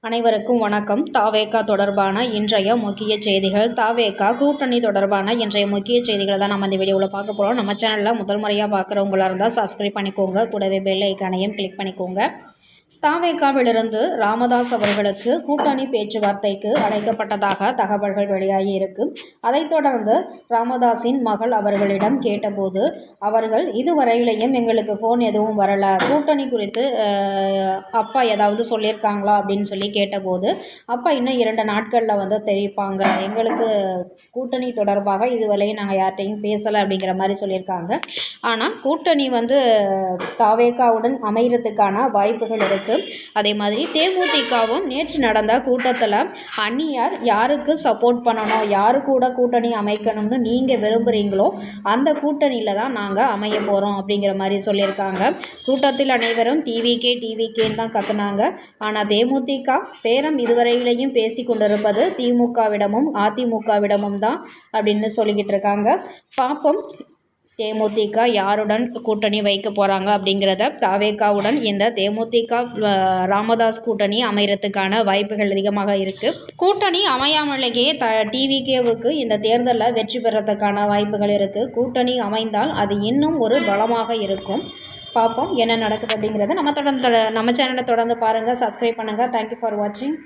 அனைவருக்கும் வணக்கம். தாவேகா தொடர்பான இன்றைய முக்கிய செய்திகள். தாவேகா கூட்டணி தொடர்பான இன்றைய முக்கிய செய்திகளை தான் நம்ம இந்த வீடியோவில் பார்க்க போகிறோம். நம்ம சேனலில் முதல் முறையாக பார்க்குறவங்களா இருந்தால் சப்ஸ்கிரைப் பண்ணிக்கோங்க. கூடவே பெல் ஐக்கானையும் கிளிக் பண்ணிக்கோங்க. தாவேகாவிலிருந்து ராமதாஸ் அவர்களுக்கு கூட்டணி பேச்சுவார்த்தைக்கு அழைக்கப்பட்டதாக தகவல்கள் வெளியாகி இருக்கு. அதைத் தொடர்ந்து ராமதாஸின் மகள் அவர்களிடம் கேட்டபோது அவர்கள் இதுவரையிலையும் எங்களுக்கு ஃபோன் எதுவும் வரலை, கூட்டணி குறித்து அப்பா ஏதாவது சொல்லியிருக்காங்களா அப்படின்னு சொல்லி கேட்டபோது அப்பா இன்னும் 2 நாட்களில் தெரிவிப்பாங்க, எங்களுக்கு கூட்டணி தொடர்பாக இதுவரையும் நாங்கள் யார்கிட்டையும் பேசலை அப்படிங்கிற மாதிரி சொல்லியிருக்காங்க. ஆனால் கூட்டணி தாவேகாவுடன் அமைகிறதுக்கான வாய்ப்புகள் இருக்குது. அதே மாதிரி தேமுதிகவும் நேற்று நடந்த கூட்டத்தில் அந்நியார் யாருக்கு சப்போர்ட் பண்ணணும், யாரு கூட கூட்டணி அமைக்கணும்னு நீங்கள் விரும்புகிறீங்களோ அந்த கூட்டணியில் தான் நாங்கள் அமைய போகிறோம் அப்படிங்கிற மாதிரி சொல்லியிருக்காங்க. கூட்டத்தில் அனைவரும் டிவிகேன்னு தான் கத்துனாங்க. ஆனால் தேமுதிக பேரம் இதுவரையிலையும் பேசி கொண்டிருப்பது திமுகவிடமும் அதிமுகவிடமும் தான் அப்படின்னு சொல்லிக்கிட்டு இருக்காங்க. பார்ப்போம் தேமுதிக யாருடன் கூட்டணி வைக்க போகிறாங்க அப்படிங்கிறத. தாவேகாவுடன் இந்த தேமுதிக ராமதாஸ் கூட்டணி அமைகிறதுக்கான வாய்ப்புகள் அதிகமாக இருக்குது. கூட்டணி அமையாமலேயே டிவிகேவுக்கு இந்த தேர்தலில் வெற்றி பெறத்துக்கான வாய்ப்புகள் இருக்குது. கூட்டணி அமைந்தால் அது இன்னும் ஒரு பலமாக இருக்கும். பார்ப்போம் என்ன நடக்குது அப்படிங்கிறத. நம்ம சேனலை தொடர்ந்து பாருங்கள், சப்ஸ்கிரைப் பண்ணுங்கள். தேங்க்யூ ஃபார் வாட்சிங்.